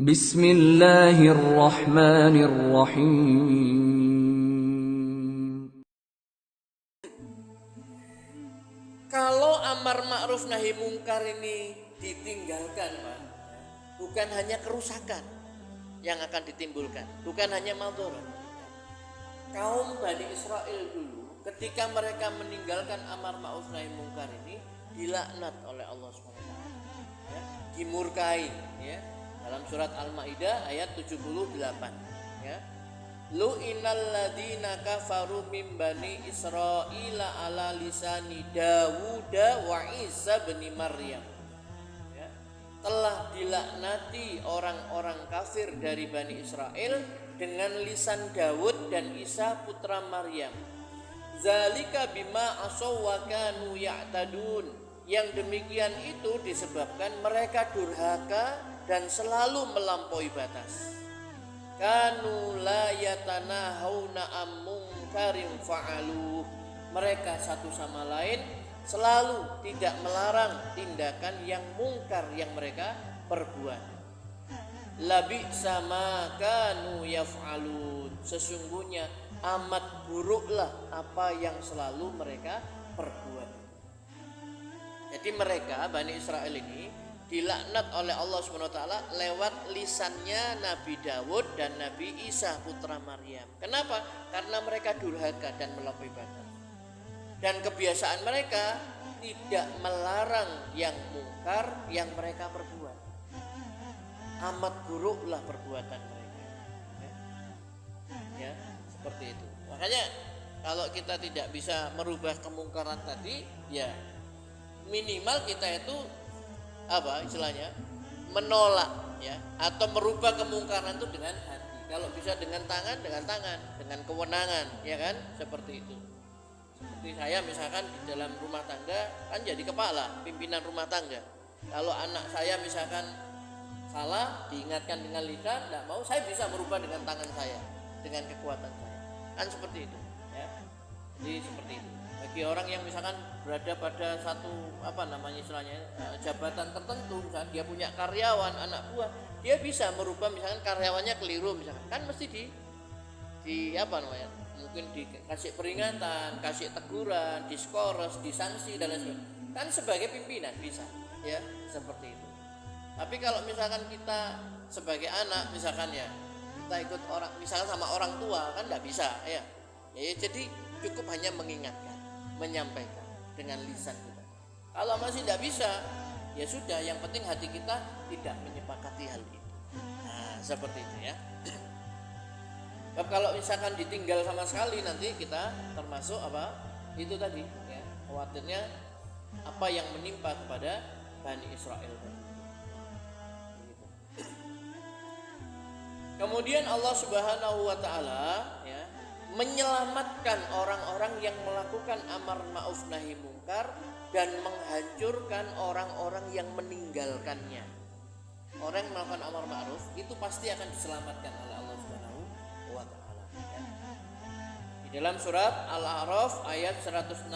Bismillahirrahmanirrahim. Kalau amar ma'ruf nahi mungkar ini ditinggalkan, Pak, bukan hanya kerusakan yang akan ditimbulkan, bukan hanya madharat. Kaum Bani Israel dulu ketika mereka meninggalkan amar ma'ruf nahi mungkar ini dilaknat oleh Allah SWT, ya, dimurkai, ya, dalam surat Al-Maidah ayat 78, ya. Lu'inal ladina kafaru min bani Israila ala lisani Dawud wa Isa bin Maryam, ya. Telah dilaknati orang-orang kafir dari Bani Israel dengan lisan Dawud dan Isa putra Maryam. Zalika bima asaw wa kanu ya'tadun. Yang demikian itu disebabkan mereka durhaka dan selalu melampaui batas. Kanu la yatanahawna am munkarin fa'alu. Mereka satu sama lain selalu tidak melarang tindakan yang mungkar yang mereka perbuat. Labi sama kanu yaf'alun. Sesungguhnya amat buruklah apa yang selalu mereka perbuat. Jadi mereka Bani Israel ini dilaknat oleh Allah SWT lewat lisannya Nabi Dawud dan Nabi Isa putra Maryam. Kenapa? Karena mereka durhaka dan melampaui batas. Dan kebiasaan mereka tidak melarang yang mungkar yang mereka perbuat. Amat buruklah perbuatan mereka. Ya, seperti itu. Makanya kalau kita tidak bisa merubah kemungkaran tadi, ya minimal kita itu apa istilahnya menolak, ya, atau merubah kemungkaran itu dengan hati. Kalau bisa dengan tangan, dengan kewenangan, ya kan, seperti itu. Seperti saya misalkan di dalam rumah tangga kan jadi kepala pimpinan rumah tangga. Kalau anak saya misalkan salah diingatkan dengan lisan, tidak mau, saya bisa merubah dengan tangan saya, dengan kekuatan saya, kan seperti itu, ya. Jadi seperti itu. Bagi orang yang misalkan berada pada satu istilahnya jabatan tertentu, misalkan dia punya karyawan, anak buah, dia bisa merubah misalkan karyawannya keliru misalkan, kan mesti mungkin dikasih peringatan, kasih teguran, diskors, disanksi dan lain sebagainya. Kan sebagai pimpinan bisa, ya, seperti itu. Tapi kalau misalkan kita sebagai anak misalkan, ya, kita ikut orang misalkan sama orang tua, kan tidak bisa, ya. Jadi cukup hanya mengingatkan, menyampaikan dengan lisan kita. Kalau masih tidak bisa, ya sudah, yang penting hati kita tidak menyepakati hal itu. Nah, seperti itu, ya. Kalau misalkan ditinggal sama sekali, nanti kita termasuk itu tadi, ya, khawatirnya apa yang menimpa kepada Bani Israel. Kemudian Allah Subhanahu wa taala, ya, menyelamatkan orang-orang yang melakukan amar ma'ruf nahi mungkar dan menghancurkan orang-orang yang meninggalkannya. Orang yang melakukan amar ma'ruf itu pasti akan diselamatkan oleh Allah Subhanahu wa taala, ya. Di dalam surat Al-A'raf ayat 165,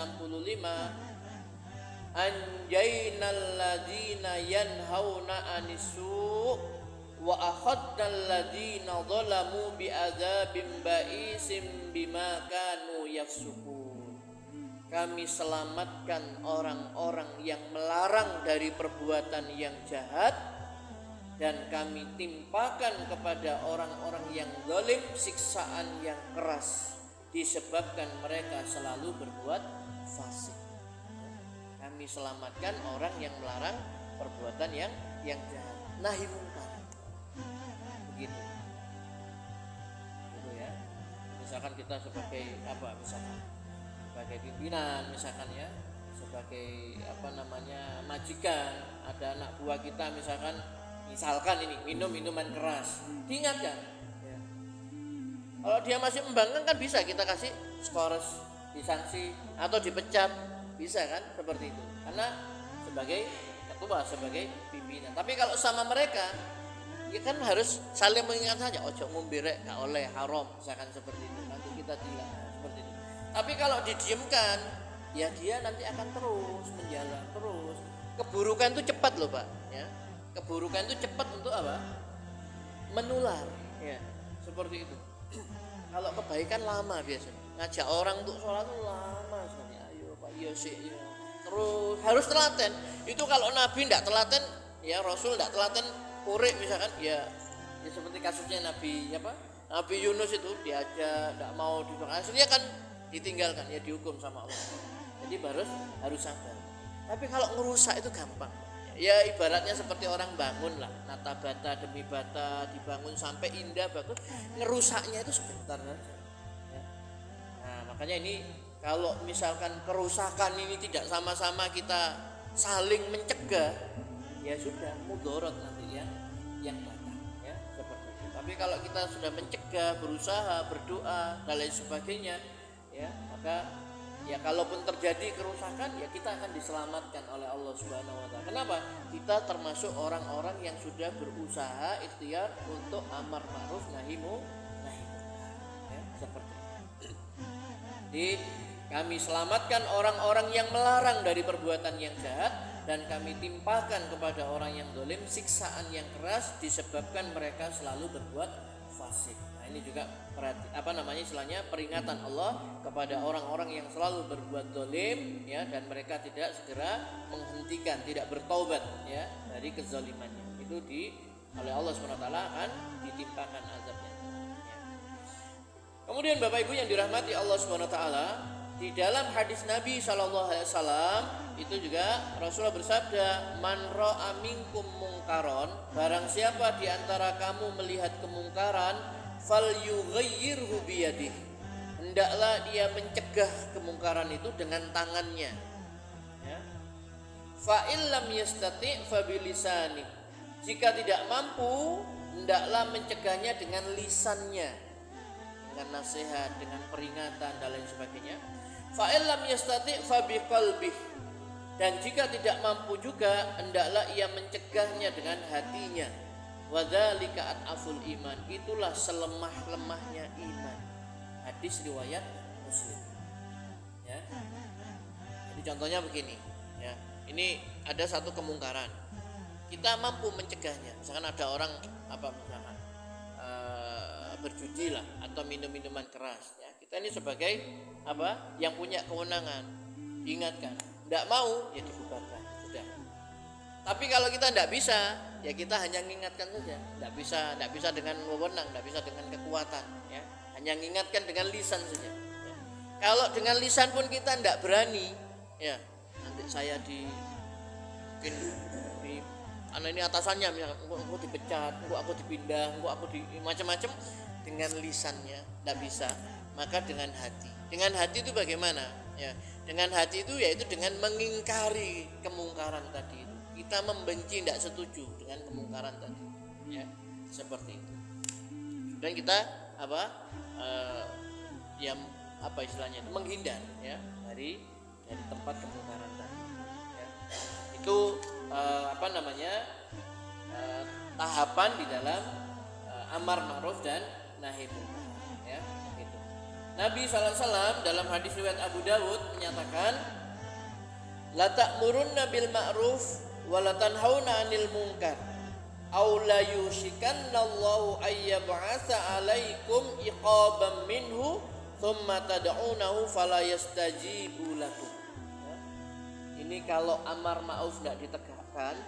anjaynal ladzina yanhauna 'anis-su' wa akhadnal ladzina zalamu bi'adzabin ba'isim bima kanu yafsukun. Kami selamatkan orang-orang yang melarang dari perbuatan yang jahat, dan kami timpakan kepada orang-orang yang zalim siksaan yang keras disebabkan mereka selalu berbuat fasik. Kami selamatkan orang yang melarang perbuatan yang jahat, nahi mungkar. Begitu, ya. Misalkan kita sebagai sebagai pimpinan, misalkan, ya, sebagai majikan, ada anak buah kita misalkan ini minum minuman keras, diingatkan, ya. Kalau dia masih membangkang kan bisa kita kasih skors, disanksi atau dipecat, bisa kan, seperti itu, karena sebagai ketua, sebagai pimpinan. Tapi kalau sama mereka, ya kan harus saling mengingat saja, ojo ngombirek, gak oleh, haram, misalkan seperti itu, nanti kita tidak seperti itu. Tapi kalau didiamkan, ya dia nanti akan terus menjalan terus. Keburukan itu cepat loh, Pak, ya. Keburukan itu cepat untuk menular, ya seperti itu. Kalau kebaikan lama biasanya, ngajak orang untuk sholat itu lama sekali. Ayo Pak, iya sih, ya. Terus harus telaten. Itu kalau Nabi tidak telaten, ya Rasul tidak telaten, kurik misalkan, ya seperti kasusnya Nabi Nabi Yunus itu diajak, tidak mau dimakan, akhirnya kan ditinggalkan, ya dihukum sama Allah. Jadi harus sabar. Tapi kalau ngerusak itu gampang. Ya ibaratnya seperti orang bangun lah, nata bata demi bata, dibangun sampai indah bagus, ngerusaknya itu sebentar saja. Ya. Nah makanya ini kalau misalkan kerusakan ini tidak sama-sama kita saling mencegah, ya sudah mudorot nanti yang datang, ya seperti itu. Tapi kalau kita sudah mencegah, berusaha, berdoa dan lain sebagainya, ya maka ya kalaupun terjadi kerusakan, ya kita akan diselamatkan oleh Allah Subhanahu wa taala. Kenapa? Kita termasuk orang-orang yang sudah berusaha ikhtiar untuk amar ma'ruf nahi munkar. Ya, seperti itu. Jadi kami selamatkan orang-orang yang melarang dari perbuatan yang jahat, dan kami timpakan kepada orang yang zalim siksaan yang keras disebabkan mereka selalu berbuat fasik. Ini juga istilahnya peringatan Allah kepada orang-orang yang selalu berbuat zalim, ya, dan mereka tidak segera menghentikan, tidak bertaubat, ya, dari kezalimannya. Itu oleh Allah SWT akan ditimpakan azabnya. Ya. Kemudian Bapak Ibu yang dirahmati Allah SWT, di dalam hadis Nabi SAW itu juga Rasulullah bersabda, man ra'a minkum mungkaron, barang siapa di antara kamu melihat kemungkaran, fal yughayyirhu biyadih, hendaklah dia mencegah kemungkaran itu dengan tangannya, ya. Fa illam yastati' fa bilisani, jika tidak mampu hendaklah mencegahnya dengan lisannya, dengan nasihat, dengan peringatan dan lain sebagainya. Fa illam yastati' fa biqalbih, dan jika tidak mampu juga hendaklah ia mencegahnya dengan hatinya. Wadzalika at'aful iman, itulah selemah-lemahnya iman. Hadis riwayat Muslim. Ya. Jadi contohnya begini, ya. Ini ada satu kemungkaran. Kita mampu mencegahnya. Misalkan ada orang berjudi lah atau minum-minuman keras, ya. Kita ini sebagai yang punya kewenangan diingatkan. Tidak mau, ya dibubarkan. Sudah. Tapi kalau kita tidak bisa, ya kita hanya mengingatkan saja. Tidak bisa dengan wewenang, tidak bisa dengan kekuatan, ya. Hanya mengingatkan dengan lisan saja, ya. Kalau dengan lisan pun kita tidak berani, ya, nanti saya ini atasannya, misalnya, aku dipecat, aku dipindah, aku macam-macam. Dengan lisannya tidak bisa, maka dengan hati. Dengan hati itu bagaimana? Ya, dengan hati itu yaitu dengan mengingkari kemungkaran tadi. Kita membenci, tidak setuju dengan kemungkaran tadi, ya, seperti itu. Dan kita istilahnya itu menghindar, ya, dari tempat kemungkaran tadi, ya. Itu tahapan di dalam amar ma'ruf dan nahi munkar, ya, gitu. Nabi SAW dalam hadis riwayat Abu Dawud menyatakan, la ta'murunna bil ma'ruf wa la tanhauna 'anil munkar aw la yushikanallahu ayyab'atsa 'alaikum iqaban minhu thumma tad'unahu fala yastajibu lakum. Ini kalau amar ma'ruf tidak ditegakkan,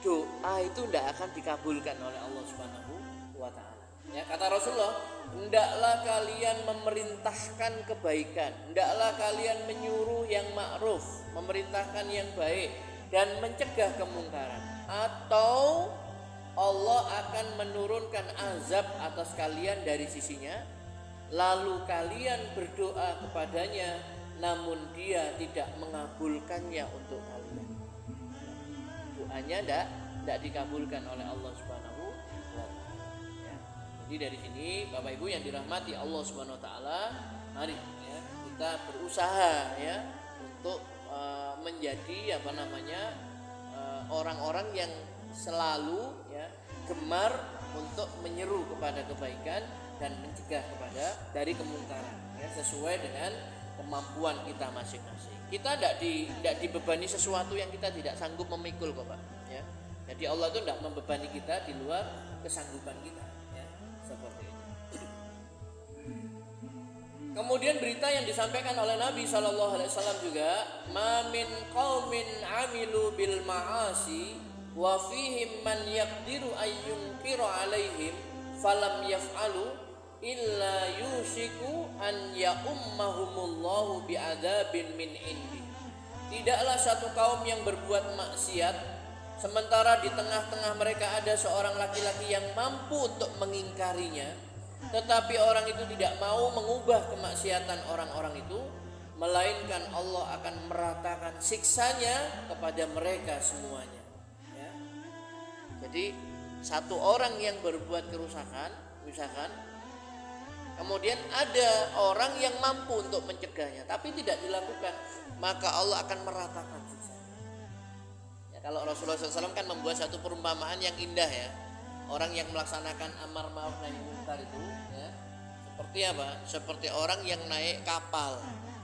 doa itu tidak akan dikabulkan oleh Allah Subhanahu wa taala. Ya, kata Rasulullah, hendaklah kalian memerintahkan kebaikan, hendaklah kalian menyuruh yang ma'ruf, memerintahkan yang baik dan mencegah kemungkaran, atau Allah akan menurunkan azab atas kalian dari sisinya, lalu kalian berdoa kepadanya namun dia tidak mengabulkannya untuk kalian. Doanya tidak dikabulkan oleh Allah Subhanahu wa taala. Ya. Jadi dari sini Bapak Ibu yang dirahmati Allah Subhanahu wa taala, mari, ya, kita berusaha, ya, untuk menjadi orang-orang yang selalu, ya, gemar untuk menyeru kepada kebaikan dan mencegah dari kemungkaran, ya, sesuai dengan kemampuan kita masing-masing. Kita tidak dibebani sesuatu yang kita tidak sanggup memikul kok, Pak, ya. Jadi Allah itu tidak membebani kita di luar kesanggupan kita, ya, seperti itu. Kemudian berita yang disampaikan oleh Nabi SAW juga, ma min qaumin amilu bil ma'asi wa fihim man yaqdiru ayyunkiru alaihim falam yaf'alu illa yusiku an ya'ummahumullahu bi'adzabin min indi. Tidaklah satu kaum yang berbuat maksiat sementara di tengah-tengah mereka ada seorang laki-laki yang mampu untuk mengingkarinya, tetapi orang itu tidak mau mengubah kemaksiatan orang-orang itu, melainkan Allah akan meratakan siksanya kepada mereka semuanya, ya. Jadi satu orang yang berbuat kerusakan, misalkan, kemudian ada orang yang mampu untuk mencegahnya tapi tidak dilakukan, maka Allah akan meratakan siksanya, ya. Kalau Rasulullah SAW kan membuat satu perumpamaan yang indah, ya. Orang yang melaksanakan amar ma'ruf nahi munkar itu, ya, seperti apa? Seperti orang yang naik kapal,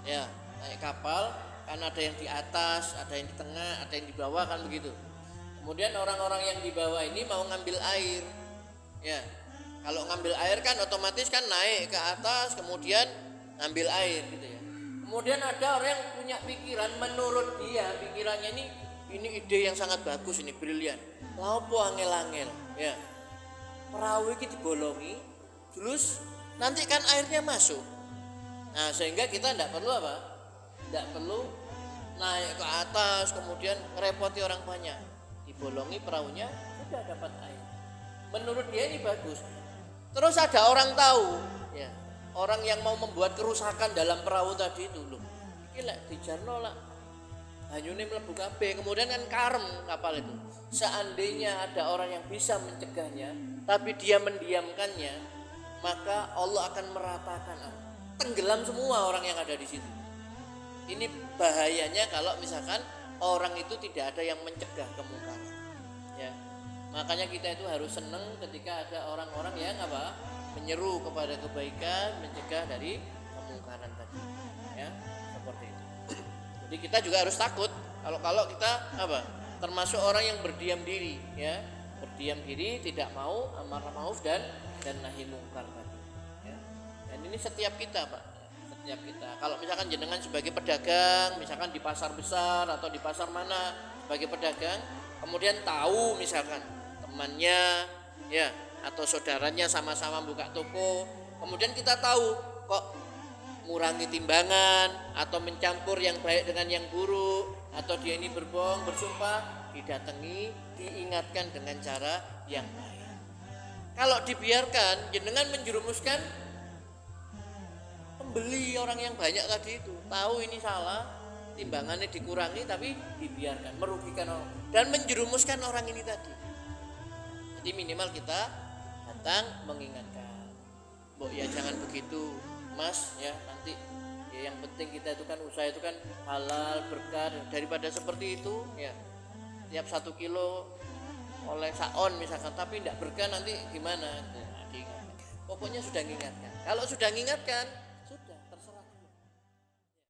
ya, naik kapal kan ada yang di atas, ada yang di tengah, ada yang di bawah, kan begitu. Kemudian orang-orang yang di bawah ini mau ngambil air, ya. Kalau ngambil air kan otomatis kan naik ke atas, kemudian ngambil air, gitu ya. Kemudian ada orang yang punya pikiran, menurut dia pikirannya ini ide yang sangat bagus, ini brilian. Laopo angel-angel, ya. Perahu ini dibolongi, terus nanti kan airnya masuk. Nah, sehingga kita tidak perlu apa? Tidak perlu naik ke atas kemudian ngerepoti orang banyak. Dibolongi perahunya, sudah dapat air. Menurut dia ini bagus. Terus ada orang tahu, ya, orang yang mau membuat kerusakan dalam perahu tadi itu, loh, iki lek dijarno lah hanyune mlebu kabeh, kemudian kan karem kapal itu. Seandainya ada orang yang bisa mencegahnya tapi dia mendiamkannya, maka Allah akan meratakan, tenggelam semua orang yang ada di situ. Ini bahayanya kalau misalkan orang itu tidak ada yang mencegah kemungkaran, ya. Makanya kita itu harus senang ketika ada orang-orang yang apa? Menyeru kepada kebaikan, mencegah dari kemungkaran tadi, ya, seperti itu. Jadi kita juga harus takut kalau kita apa? Termasuk orang yang berdiam diri, ya. Berdiam diri, tidak mau amar ma'ruf dan nahi munkar tadi, ya. Dan ini setiap kita, Pak. Setiap kita. Kalau misalkan jenengan sebagai pedagang, misalkan di pasar besar atau di pasar mana sebagai pedagang, kemudian tahu misalkan temannya, ya, atau saudaranya sama-sama buka toko, kemudian kita tahu kok ngurangi timbangan atau mencampur yang baik dengan yang buruk, atau dia ini berbohong, bersumpah, didatangi, diingatkan dengan cara yang baik. Kalau dibiarkan, jenengan menjerumuskan pembeli orang yang banyak tadi itu, tahu ini salah, timbangannya dikurangi tapi dibiarkan, merugikan orang dan menjerumuskan orang ini tadi. Jadi minimal kita datang mengingatkan, "Mbok ya jangan begitu, Mas, ya nanti ya yang penting kita itu kan usaha itu kan halal, berkah, daripada seperti itu, ya tiap 1 kilo oleh saon misalkan tapi tidak berkah nanti gimana?" Nah, pokoknya sudah mengingatkan. Kalau sudah mengingatkan